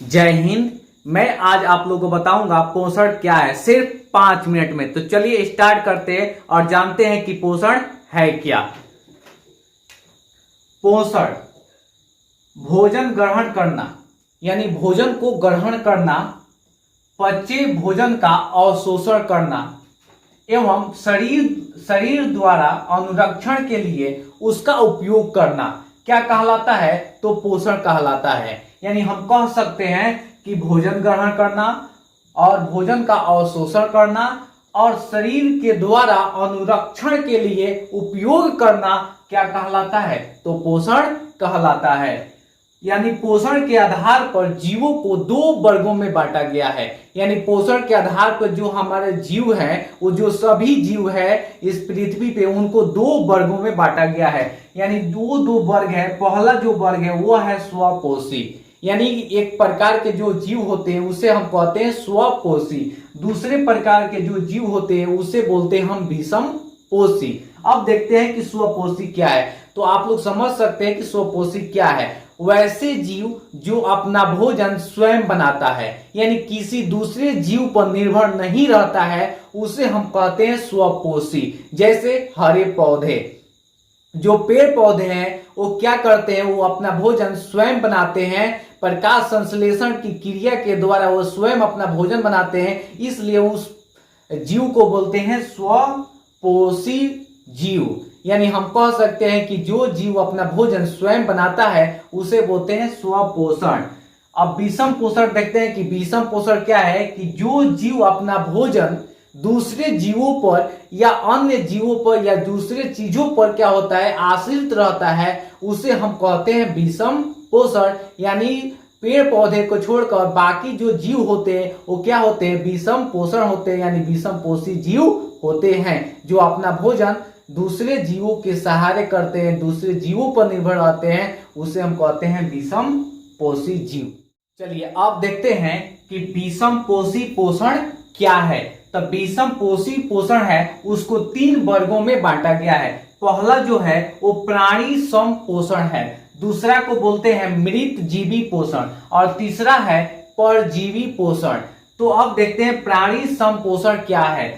जय हिंद। मैं आज आप लोगों को बताऊंगा पोषण क्या है, सिर्फ 5 मिनट में। तो चलिए स्टार्ट करते हैं और जानते हैं कि पोषण है क्या। पोषण भोजन ग्रहण करना, यानी भोजन को ग्रहण करना, पचे भोजन का अवशोषण करना एवं शरीर द्वारा अनुरक्षण के लिए उसका उपयोग करना क्या कहलाता है? तो पोषण कहलाता है। यानी हम कह सकते हैं कि भोजन ग्रहण करना और भोजन का अवशोषण करना और शरीर के द्वारा अनुरक्षण के लिए उपयोग करना क्या कहलाता है? तो पोषण कहलाता है। यानी पोषण के आधार पर जीवों को 2 वर्गों में बांटा गया है। यानी पोषण के आधार पर जो हमारे जीव हैं, वो जो सभी जीव है इस पृथ्वी पे, उनको 2 वर्गों में बांटा गया है। यानी दो वर्ग है। पहला जो वर्ग है वो है स्वपोषी, यानी एक प्रकार के जो जीव होते हैं उसे हम कहते हैं स्वपोषी। दूसरे प्रकार के जो जीव होते हैं उसे बोलते हैं हम विषम पोषी। अब देखते हैं कि स्वपोषी क्या है। तो आप लोग समझ सकते हैं कि स्वपोषी क्या है। वैसे जीव जो अपना भोजन स्वयं बनाता है, यानी किसी दूसरे जीव पर निर्भर नहीं रहता है, उसे हम कहते हैं स्वपोषी। जैसे हरे पौधे, जो पेड़ पौधे हैं वो क्या करते हैं? वो अपना भोजन स्वयं बनाते हैं। प्रकाश संश्लेषण की क्रिया के द्वारा वो स्वयं अपना भोजन बनाते हैं, इसलिए उस जीव को बोलते हैं स्वपोषी जीव। यानी हम कह सकते हैं कि जो जीव अपना भोजन स्वयं बनाता है उसे बोलते हैं स्वपोषण। अब विषम पोषण देखते हैं कि विषम पोषण क्या है, कि जो जीव अपना भोजन दूसरे जीवों पर या अन्य जीवों पर या दूसरे चीजों पर क्या होता है, आश्रित रहता है, उसे हम कहते हैं विषम पोषण। यानी पेड़ पौधे को छोड़कर बाकी जो जीव होते हैं वो क्या होते हैं? विषम पोषण होते हैं, यानी विषम पोषी जीव होते हैं, जो अपना भोजन दूसरे जीवों के सहारे करते हैं, दूसरे जीवों पर निर्भर रहते हैं, उसे हम कहते हैं विषम पोषी जीव। चलिए अब देखते हैं कि विषम पोषी पोषण क्या है। तो विषम पोषी पोषण है उसको 3 वर्गों में बांटा गया है। पहला जो है वो प्राणी सम पोषण है, दूसरा को बोलते हैं मृत जीवी पोषण और तीसरा है परजीवी पोषण। तो अब देखते हैं प्राणी सम पोषण क्या है।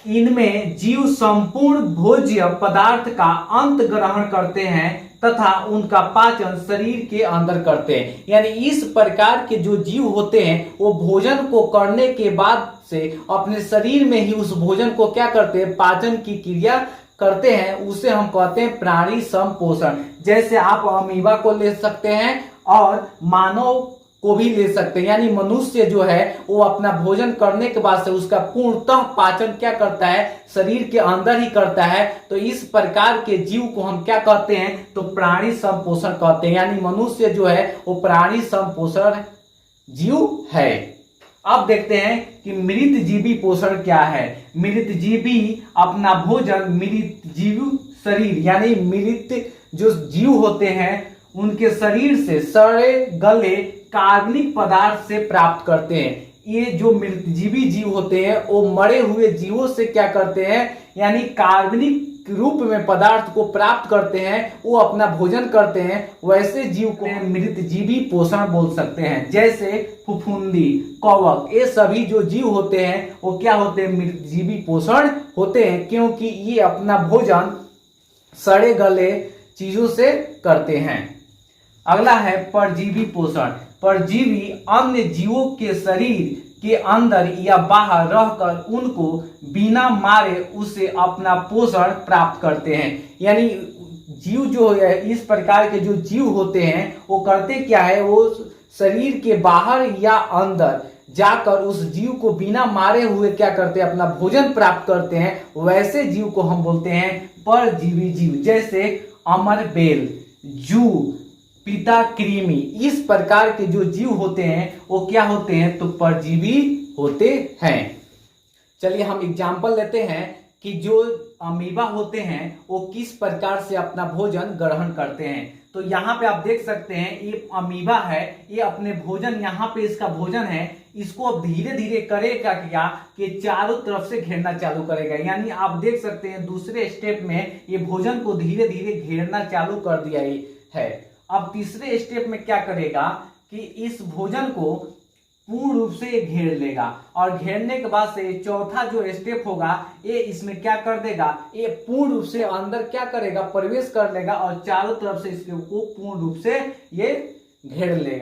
इनमें जीव संपूर्ण भोज्य पदार्थ का अंत ग्रहण करते हैं तथा उनका पाचन शरीर के अंदर करते हैं। यानी इस प्रकार के जो जीव होते हैं वो भोजन को करने के बाद से अपने शरीर में ही उस भोजन को क्या करते हैं? पाचन की क्रिया करते हैं, उसे हम कहते हैं प्राणी सम पोषण। जैसे आप अमीबा को ले सकते हैं और मानव को भी ले सकते हैं। यानी मनुष्य जो है वो अपना भोजन करने के बाद से उसका पूर्णतः पाचन क्या करता है? शरीर के अंदर ही करता है। तो इस प्रकार के जीव को हम क्या कहते हैं? तो प्राणी सम पोषण कहते हैं। यानी मनुष्य जो है वो प्राणी सम पोषण जीव है। अब देखते हैं कि मृत जीवी पोषण क्या है। मृत जीवी अपना भोजन मृत जीव शरीर, यानी मृत जो जीव होते हैं उनके शरीर से सड़े गले कार्बनिक पदार्थ से प्राप्त करते हैं। ये जो मृतजीवी जीव होते हैं वो मरे हुए जीवों से क्या करते हैं? यानी कार्बनिक रूप में पदार्थ को प्राप्त करते हैं, वो अपना भोजन करते हैं। वैसे जीव को मृतजीवी पोषण बोल सकते हैं। जैसे फुफुंदी, कवक, ये सभी जो जीव होते हैं वो क्या होते हैं? मृतजीवी पोषण होते हैं, क्योंकि ये अपना भोजन सड़े गले चीजों से करते हैं। अगला है परजीवी पोषण। परजीवी अन्य जीवों के शरीर के अंदर या बाहर रहकर उनको बिना मारे उससे अपना पोषण प्राप्त करते हैं। यानी जीव जो है, इस प्रकार के जो जीव होते हैं वो करते क्या है? वो शरीर के बाहर या अंदर जाकर उस जीव को बिना मारे हुए क्या करते हैं? अपना भोजन प्राप्त करते हैं। वैसे जीव को हम बोलते हैं परजीवी जीव। जैसे अमरबेल, जू, पिता कृमि, इस प्रकार के जो जीव होते हैं वो क्या होते हैं? तो परजीवी होते हैं। चलिए हम एग्जाम्पल लेते हैं कि जो अमीबा होते हैं वो किस प्रकार से अपना भोजन ग्रहण करते हैं। तो यहाँ पे आप देख सकते हैं ये अमीबा है, ये अपने भोजन, यहाँ पे इसका भोजन है, इसको अब धीरे धीरे करेगा क्या कि चारों तरफ से घेरना चालू करेगा। यानी आप देख सकते हैं दूसरे स्टेप में ये भोजन को धीरे धीरे घेरना चालू कर दिया है। अब तीसरे स्टेप में क्या करेगा कि इस भोजन को पूर्ण रूप से ये घेर लेगा, और घेरने के बाद से चौथा जो स्टेप होगा ये इसमें क्या कर देगा, ये पूर्ण रूप से अंदर क्या करेगा, प्रवेश कर लेगा और चारों तरफ से इसके को पूर्ण रूप से ये घेर लेगा।